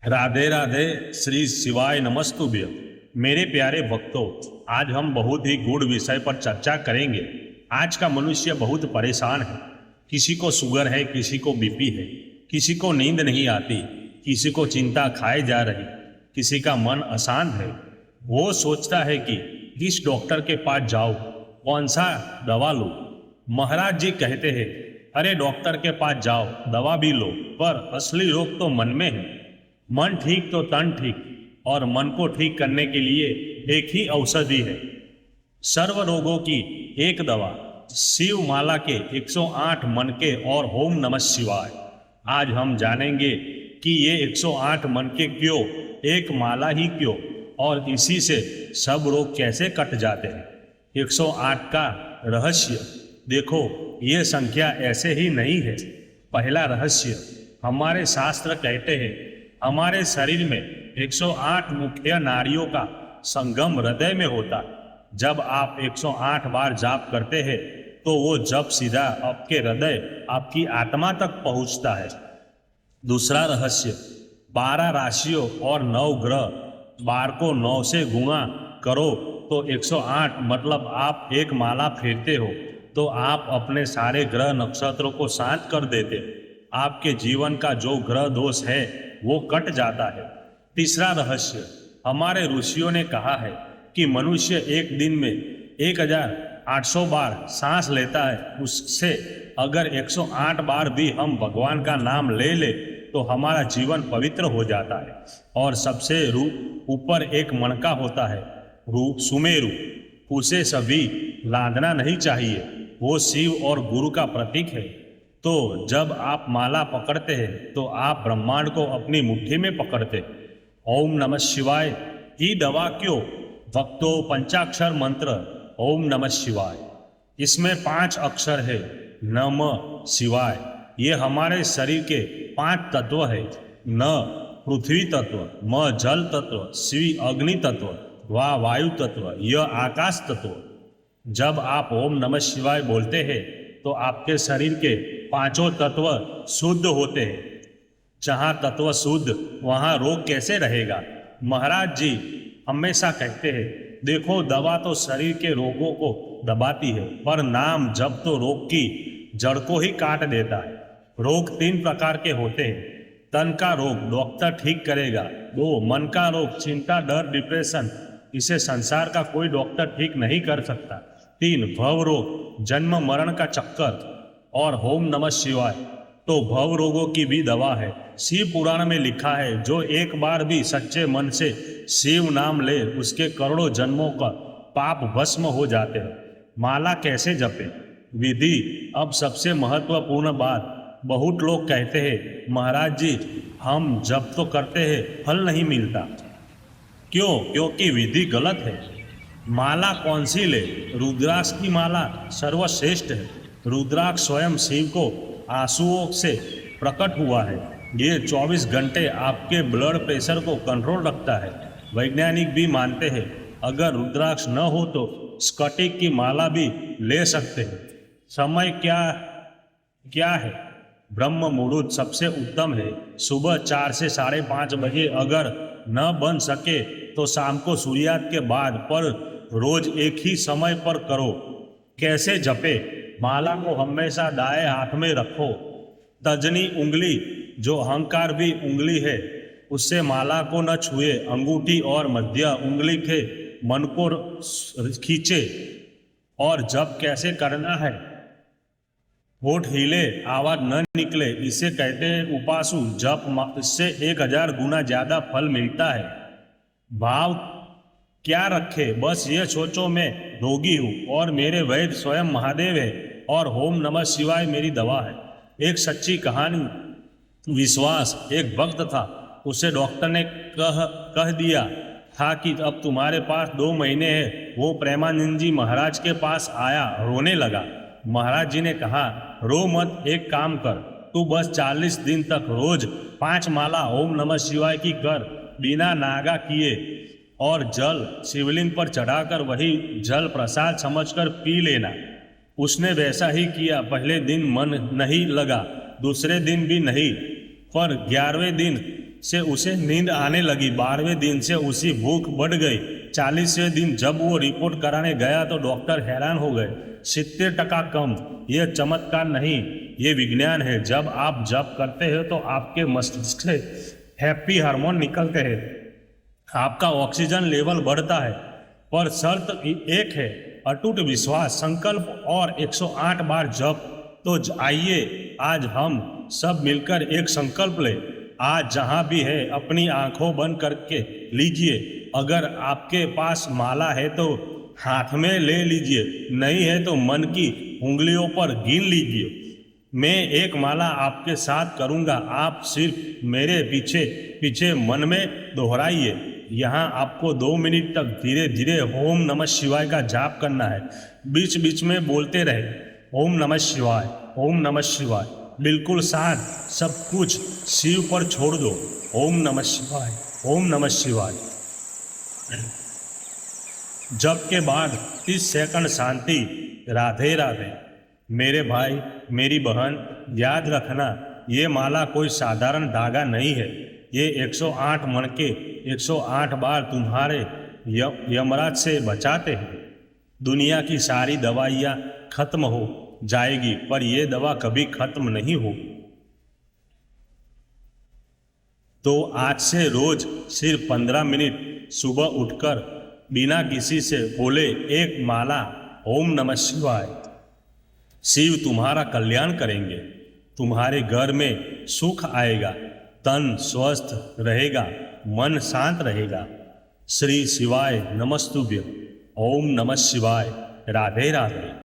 राधे राधे। श्री शिवाय नमस्तुभ्य। मेरे प्यारे भक्तों, आज हम बहुत ही गूढ़ विषय पर चर्चा करेंगे। आज का मनुष्य बहुत परेशान है। किसी को शुगर है, किसी को बीपी है, किसी को नींद नहीं आती, किसी को चिंता खाए जा रही, किसी का मन अशांत है। वो सोचता है कि किस डॉक्टर के पास जाऊं, कौन सा दवा लूं। महाराज जी कहते हैं, अरे डॉक्टर के पास जाओ, दवा भी लो, पर असली रोग तो मन में है। मन ठीक तो तन ठीक, और मन को ठीक करने के लिए एक ही औषधि है, सर्व रोगों की एक दवा, शिव माला के 108 मनके और ओम नमः शिवाय। आज हम जानेंगे कि ये 108 मनके क्यों, एक माला ही क्यों, और इसी से सब रोग कैसे कट जाते हैं। 108 का रहस्य देखो, ये संख्या ऐसे ही नहीं है। पहला रहस्य, हमारे शास्त्र कहते हैं हमारे शरीर में 108 मुख्य नाड़ियों का संगम हृदय में होता है। जब आप 108 बार जाप करते हैं तो वो जप सीधा आपके हृदय, आपकी आत्मा तक पहुंचता है। दूसरा रहस्य, 12 राशियों और 9 ग्रह, 12 को 9 से गुणा करो तो 108, मतलब आप एक माला फेरते हो तो आप अपने सारे ग्रह नक्षत्रों को शांत कर देते। आपके जीवन का जो ग्रह दोष है वो कट जाता है। तीसरा रहस्य, हमारे ऋषियों ने कहा है कि मनुष्य एक दिन में 1800 बार सांस लेता है। उससे अगर 108 बार भी हम भगवान का नाम ले ले तो हमारा जीवन पवित्र हो जाता है। और सबसे ऊपर एक मणका होता है, सुमेरु, उसे सभी लादना नहीं चाहिए। वो शिव और गुरु का प्रतीक है। तो जब आप माला पकड़ते हैं तो आप ब्रह्मांड को अपनी मुट्ठी में पकड़ते। ओम नमः शिवाय ही दवा क्यों? भक्तों, पंचाक्षर मंत्र ओम नमः शिवाय, इसमें 5 अक्षर है। नमः शिवाय, ये हमारे शरीर के 5 तत्व है। न पृथ्वी तत्व, म जल तत्व, शिव अग्नि तत्व, वा वायु तत्व, यह आकाश तत्व। जब आप ओम नमः शिवाय बोलते हैं तो आपके शरीर के 5 तत्व शुद्ध होते हैं। जहाँ तत्व शुद्ध, वहाँ रोग कैसे रहेगा। महाराज जी हमेशा कहते हैं, देखो दवा तो शरीर के रोगों को दबाती है, पर नाम जब तो रोग की जड़ को ही काट देता है। रोग 3 प्रकार के होते हैं। तन का रोग डॉक्टर ठीक करेगा। 2 मन का रोग, चिंता, डर, डिप्रेशन, इसे संसार का कोई डॉक्टर ठीक नहीं कर सकता। 3 भव रोग, जन्म मरण का चक्कर। और ओम नमः शिवाय तो भव रोगों की भी दवा है। शिव पुराण में लिखा है, जो एक बार भी सच्चे मन से शिव नाम ले उसके करोड़ों जन्मों का पाप भस्म हो जाते हैं। माला कैसे जपे, विधि। अब सबसे महत्वपूर्ण बात, बहुत लोग कहते हैं महाराज जी हम जप तो करते हैं, फल नहीं मिलता। क्यों? क्योंकि विधि गलत है। माला कौन सी ले? रुद्राक्ष की माला सर्वश्रेष्ठ है। रुद्राक्ष स्वयं शिव को आंसुओं से प्रकट हुआ है। ये 24 घंटे आपके ब्लड प्रेशर को कंट्रोल रखता है। वैज्ञानिक भी मानते हैं अगर रुद्राक्ष न हो तो स्फटिक की माला भी ले सकते हैं। समय क्या है? ब्रह्म मुहूर्त सबसे उत्तम है। सुबह 4 से 5:30 बजे, अगर न बन सके तो शाम को सूर्यास्त के बाद, पर रोज एक ही समय पर करो। कैसे जपे? माला को हमेशा दाएं हाथ में रखो। तर्जनी उंगली, जो अहंकार भी उंगली है, उससे माला को न छुए। अंगूठी और मध्य उंगली के मन को खींचे। और जप कैसे करना है? होठ हिले, आवाज न निकले, इसे कहते हैं उपासु जप। इससे 1000 गुना ज्यादा फल मिलता है। भाव क्या रखे? बस ये सोचो मैं रोगी हूँ और मेरे वैद्य स्वयं महादेव है, और ओम नमः शिवाय मेरी दवा है। एक सच्ची कहानी, विश्वास, एक भक्त था। उसे डॉक्टर ने कह दिया था कि अब तुम्हारे पास 2 महीने हैं। वो प्रेमानंद जी महाराज के पास आया, रोने लगा। महाराज जी ने कहा, रो मत, एक काम कर, तू बस 40 दिन तक रोज 5 माला ओम नमः शिवाय की कर, बिना नागा किए, और जल शिवलिंग पर चढ़ाकर वही जल प्रसाद समझकर पी लेना। उसने वैसा ही किया। पहले दिन मन नहीं लगा, दूसरे दिन भी नहीं, पर 11वें दिन से उसे नींद आने लगी। 12वें दिन से उसी भूख बढ़ गई। 40वें दिन जब वो रिपोर्ट कराने गया तो डॉक्टर हैरान हो गए। 70% कम। ये चमत्कार नहीं, ये विज्ञान है। जब आप जप करते हो तो आपके मस्तिष्क से हैप्पी हार्मोन निकलते हैं, आपका ऑक्सीजन लेवल बढ़ता है। पर शर्त एक है, अटूट विश्वास, संकल्प और 108 बार जप। तो आइए आज हम सब मिलकर एक संकल्प लें। आज जहाँ भी है अपनी आंखों बंद करके लीजिए। अगर आपके पास माला है तो हाथ में ले लीजिए, नहीं है तो मन की उंगलियों पर गिन लीजिए। मैं एक माला आपके साथ करूँगा, आप सिर्फ मेरे पीछे पीछे मन में दोहराइए। यहाँ आपको 2 मिनट तक धीरे धीरे ओम नमः शिवाय का जाप करना है। बीच बीच में बोलते रहे, ओम नमः शिवाय, ओम नमः शिवाय। बिल्कुल शांत, सब कुछ शिव पर छोड़ दो। ओम नमः शिवाय, ओम नमः शिवाय। जप के बाद 30 सेकंड शांति। राधे राधे। मेरे भाई, मेरी बहन, याद रखना, ये माला कोई साधारण धागा नहीं है। ये 108 मणके 108 बार तुम्हारे यमराज से बचाते हैं। दुनिया की सारी दवाइयाँ खत्म हो जाएगी, पर यह दवा कभी खत्म नहीं हो। तो आज से रोज सिर्फ 15 मिनट सुबह उठकर बिना किसी से बोले एक माला ओम नमः शिवाय। शिव तुम्हारा कल्याण करेंगे। तुम्हारे घर में सुख आएगा, तन स्वस्थ रहेगा, मन शांत रहेगा। श्री शिवाय नमस्तुभ्यं। ओम नमः शिवाय। राधे राधे।